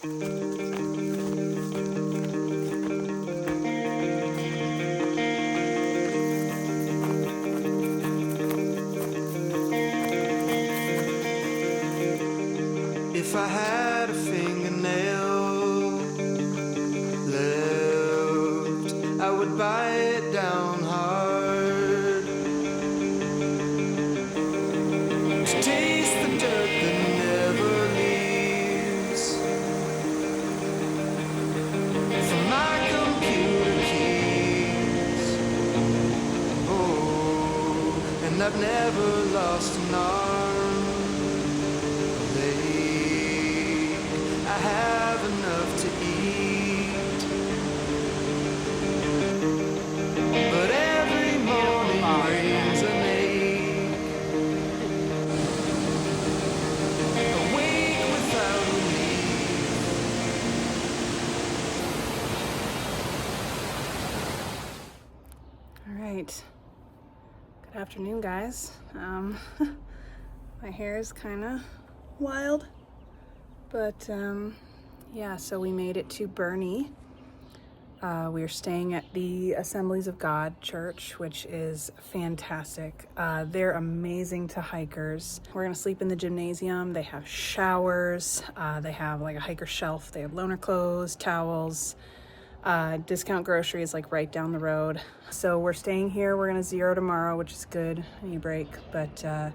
If I had a fingernail left, I would bite it down hard to taste the dirt that never leaves from my computer keys. Oh, and I've never lost an arm. I have enough to eat, but every morning brings an ache. Awake without relief. All right. Good afternoon, guys. My hair is kind of wild. But yeah, so we made it to Burney. We are staying at the Assemblies of God Church, which is fantastic. They're amazing to hikers. We're gonna sleep in the gymnasium. They have showers. They have like a hiker shelf. They have loaner clothes, towels, discount groceries like right down the road. So we're staying here. We're gonna zero tomorrow, which is good. I need a break, but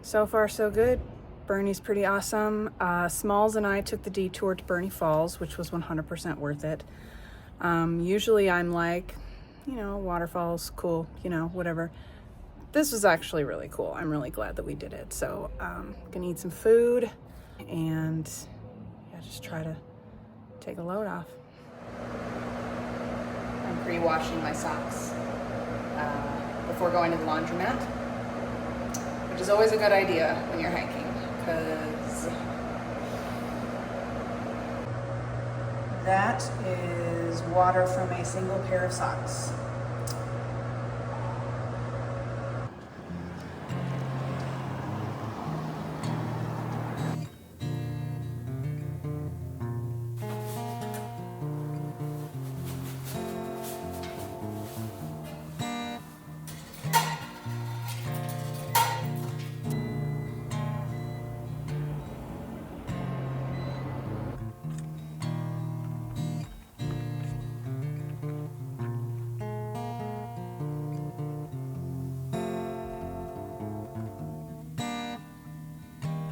so far so good. Burney's pretty awesome. Smalls and I took the detour to Burney Falls, which was 100% worth it. Usually I'm like, you know, waterfalls, cool, you know, whatever. This was actually really cool. I'm really glad that we did it. So gonna eat some food and yeah, just try to take a load off. I'm pre-washing my socks before going to the laundromat, which is always a good idea when you're hiking. Because that is water from a single pair of socks.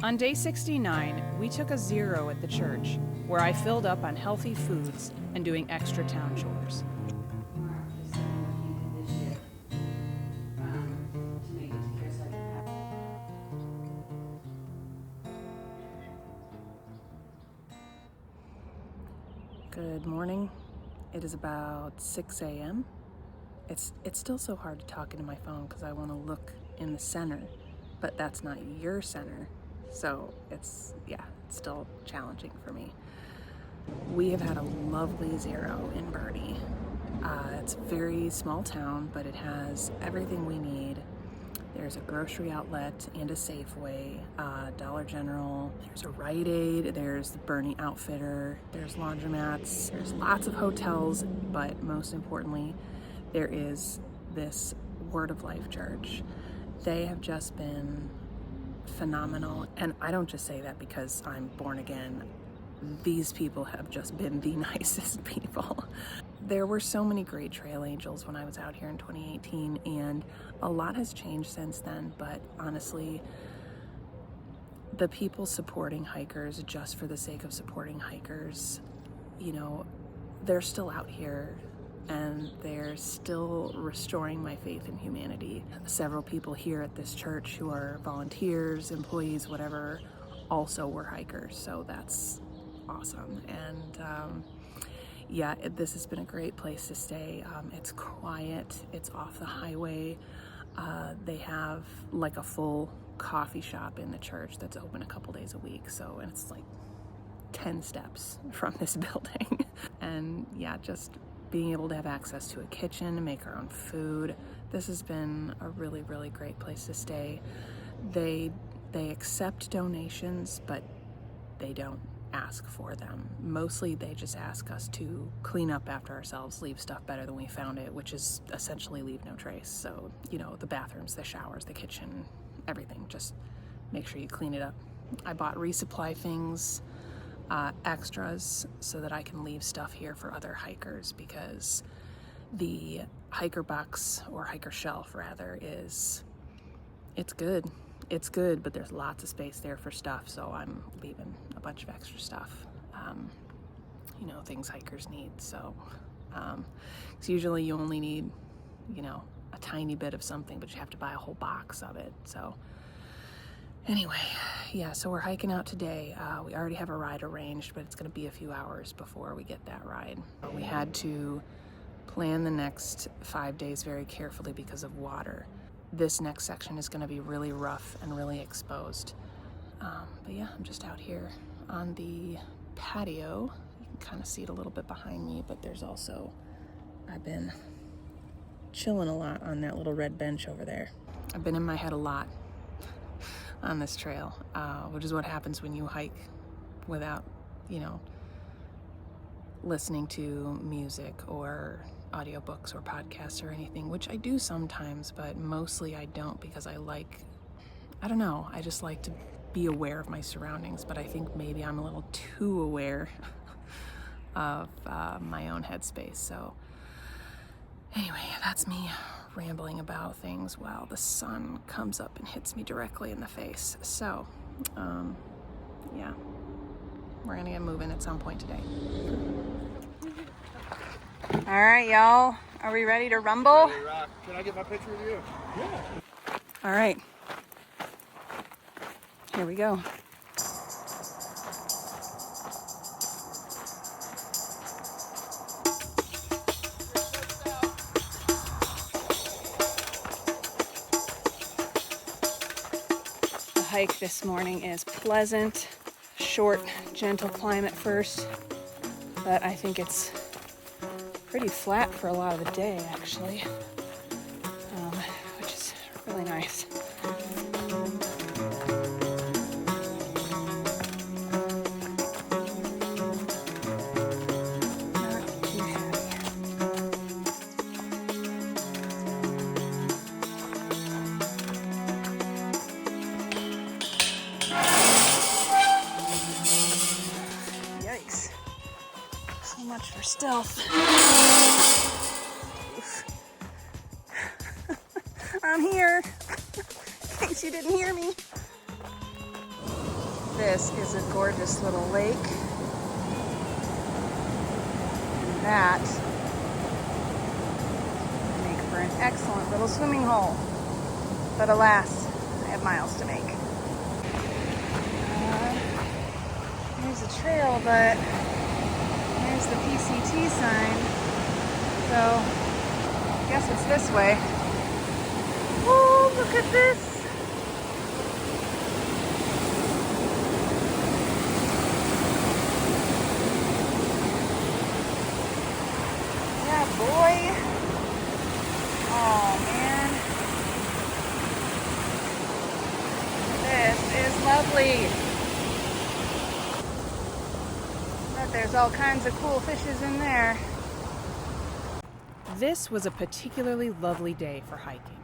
On day 69, we took a zero at the church, where I filled up on healthy foods and doing extra town chores. Good morning. It is about 6 a.m. It's still so hard to talk into my phone because I want to look in the center, but that's not your center. So it's still challenging for me. We have had a lovely zero in Burney. It's a very small town, but it has everything we need. There's a grocery outlet and a Safeway, Dollar General, there's a Rite Aid, there's the Burney Outfitter, there's laundromats, there's lots of hotels, but most importantly, there is this Word of Life church. They have just been phenomenal, and I don't just say that because I'm born again. These people have just been the nicest people. There were so many great trail angels when I was out here in 2018, and a lot has changed since then, but honestly, the people supporting hikers just for the sake of supporting hikers, you know, they're still out here and they're still restoring my faith in humanity. Several people here at this church who are volunteers, employees, whatever, also were hikers, so that's awesome. And yeah, this has been a great place to stay. It's quiet, it's off the highway. They have like a full coffee shop in the church that's open a couple days a week, so, and it's like 10 steps from this building. And yeah, just being able to have access to a kitchen to make our own food. This has been a really, really great place to stay. They accept donations, but they don't ask for them. Mostly they just ask us to clean up after ourselves, leave stuff better than we found it, which is essentially leave no trace. So, you know, the bathrooms, the showers, the kitchen, everything, just make sure you clean it up. I bought resupply things, extras, so that I can leave stuff here for other hikers, because the hiker box, or hiker shelf rather, it's good. It's good, but there's lots of space there for stuff, so I'm leaving a bunch of extra stuff. You know, things hikers need. So usually you only need, you know, a tiny bit of something, but you have to buy a whole box of it. So anyway, yeah, so we're hiking out today. We already have a ride arranged, but it's going to be a few hours before we get that ride. We had to plan the next 5 days very carefully because of water. This next section is going to be really rough and really exposed. But yeah, I'm just out here on the patio. You can kind of see it a little bit behind me, but there's also, I've been chilling a lot on that little red bench over there. I've been in my head a lot on this trail, which is what happens when you hike without, you know, listening to music or audiobooks or podcasts or anything, which I do sometimes, but mostly I don't, because I don't know, I just like to be aware of my surroundings, but I think maybe I'm a little too aware of my own headspace. So anyway, that's me rambling about things while the sun comes up and hits me directly in the face. So yeah, we're gonna get moving at some point today. All right, y'all. Are we ready to rumble? Can I get my picture of you? Yeah. All right. Here we go. The hike this morning is pleasant, short, gentle climb at first, but I think it's pretty flat for a lot of the day, actually, which is really nice. Not too shabby. Yikes. So much for stealth. I'm here, in case you didn't hear me. This is a gorgeous little lake. And that would make for an excellent little swimming hole. But alas, I have miles to make. Here's the trail, but there's the PCT sign. So I guess it's this way. Oh, look at this. Yeah, boy. Oh, man. This is lovely. But there's all kinds of cool fishes in there. This was a particularly lovely day for hiking.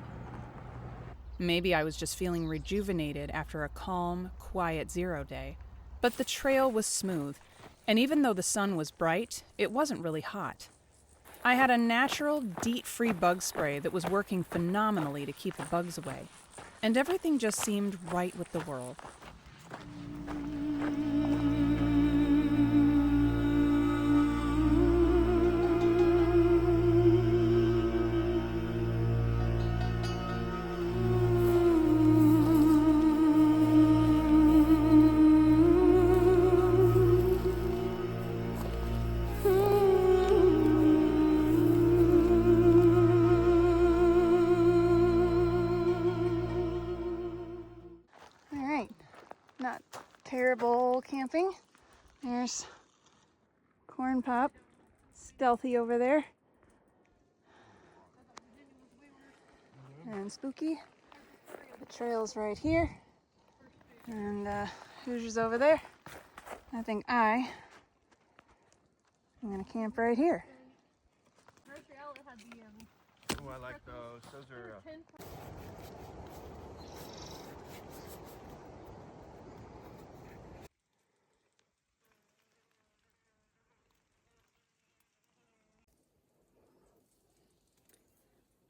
Maybe I was just feeling rejuvenated after a calm, quiet 0 day, but the trail was smooth, and even though the sun was bright, it wasn't really hot. I had a natural, DEET-free bug spray that was working phenomenally to keep the bugs away, and everything just seemed right with the world. Not terrible camping. There's Corn Pop, stealthy over there. And Spooky. The trail's right here. And Hoosiers over there. I think I'm gonna camp right here. Oh, I like those. Those are.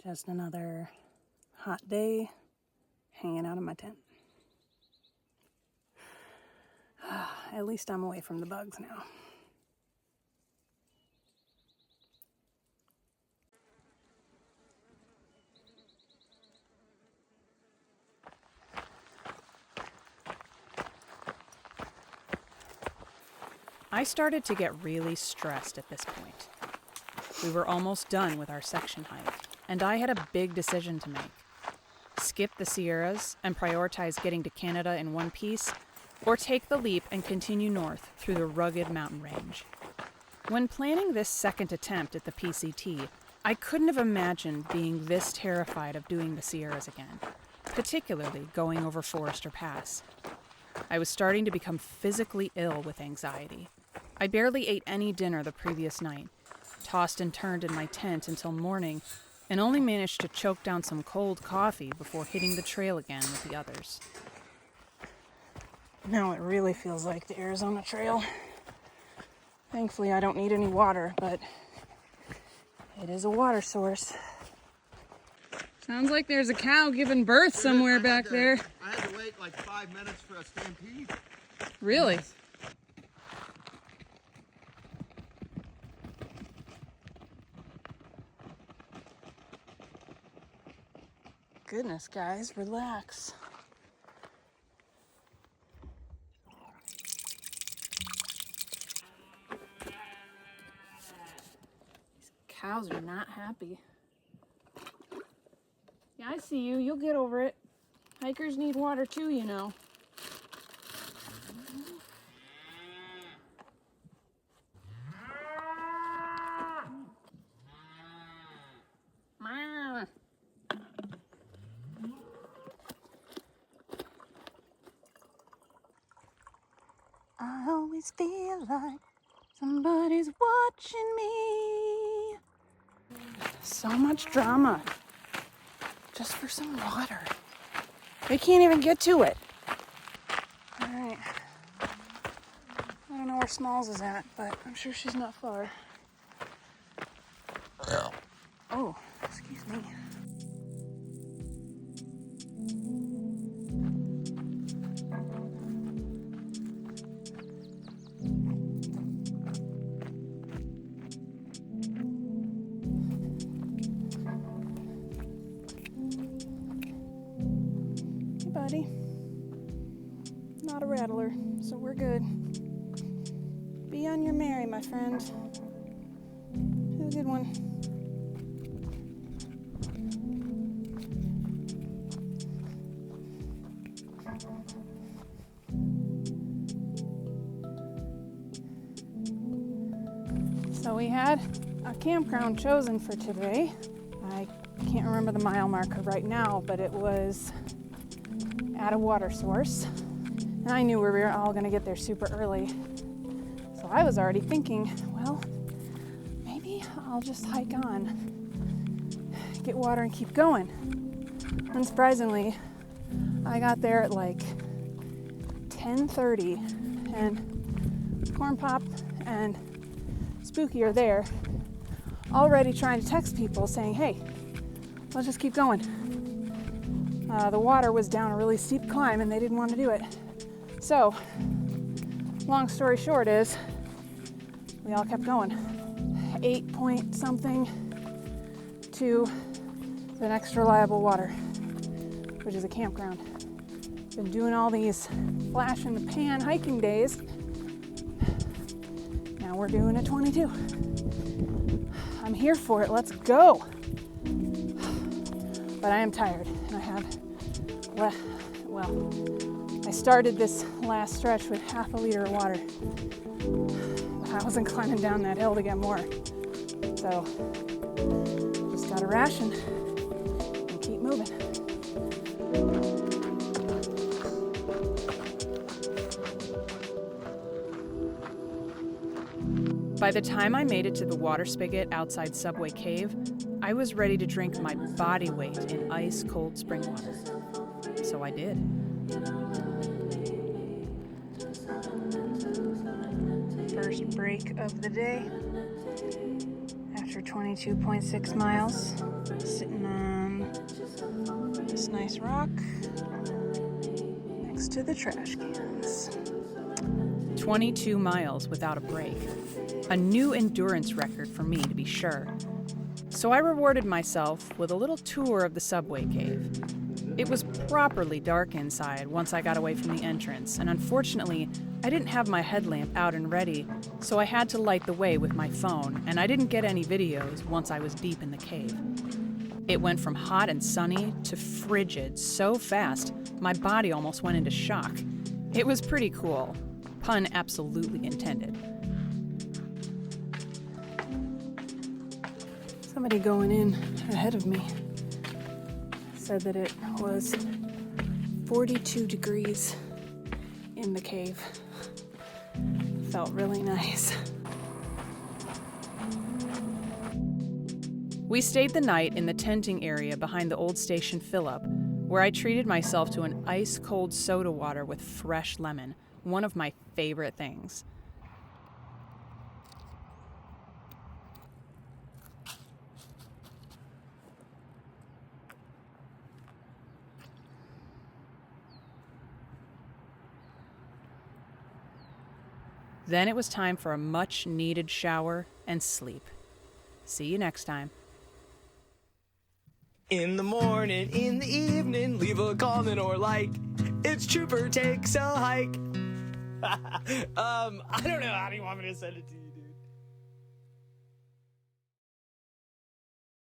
Just another hot day hanging out in my tent. At least I'm away from the bugs now. I started to get really stressed at this point. We were almost done with our section hike, and I had a big decision to make. Skip the Sierras and prioritize getting to Canada in one piece, or take the leap and continue north through the rugged mountain range. When planning this second attempt at the PCT, I couldn't have imagined being this terrified of doing the Sierras again, particularly going over Forester Pass. I was starting to become physically ill with anxiety. I barely ate any dinner the previous night, tossed and turned in my tent until morning, and only managed to choke down some cold coffee before hitting the trail again with the others. Now it really feels like the Arizona Trail. Thankfully, I don't need any water, but it is a water source. Sounds like there's a cow giving birth somewhere back there. I had to wait like 5 minutes for a stampede. Really? Yes. Goodness, guys, relax. These cows are not happy. Yeah, I see you. You'll get over it. Hikers need water too, you know. I always feel like somebody's watching me. So much drama. Just for some water. They can't even get to it. Alright. I don't know where Smalls is at, but I'm sure she's not far. Oh, excuse me. Hey, buddy. Not a rattler, so we're good. Be on your merry, my friend. Have a good one. So we had a campground chosen for today. I can't remember the mile marker right now, but it was at a water source. And I knew we were all going to get there super early. So I was already thinking, well, maybe I'll just hike on, get water and keep going. Unsurprisingly, I got there at like 10:30 and Corn Pop and Spooky are there, already trying to text people saying, hey, let's just keep going. The water was down a really steep climb and they didn't want to do it. So, long story short is, we all kept going. 8 point something to the next reliable water, which is a campground. Been doing all these flash in the pan hiking days. Now we're doing a 22. I'm here for it, let's go. But I am tired and I have, I started this last stretch with half a liter of water. I wasn't climbing down that hill to get more. So, just got a ration and keep moving. By the time I made it to the water spigot outside Subway Cave, I was ready to drink my body weight in ice-cold spring water. So I did. First break of the day. After 22.6 miles, sitting on this nice rock next to the trash cans. 22 miles without a break. A new endurance record for me, to be sure. So I rewarded myself with a little tour of the Subway Cave. It was properly dark inside once I got away from the entrance, and unfortunately, I didn't have my headlamp out and ready, so I had to light the way with my phone, and I didn't get any videos once I was deep in the cave. It went from hot and sunny to frigid so fast, my body almost went into shock. It was pretty cool. Pun absolutely intended. Somebody going in ahead of me said that it was 42 degrees in the cave. Felt really nice. We stayed the night in the tenting area behind the old station fill-up, where I treated myself to an ice-cold soda water with fresh lemon, one of my favorite things. Then it was time for a much-needed shower and sleep. See you next time. In the morning, in the evening, leave a comment or like. It's Trooper Takes a Hike. I don't know. How do you want me to send it to you?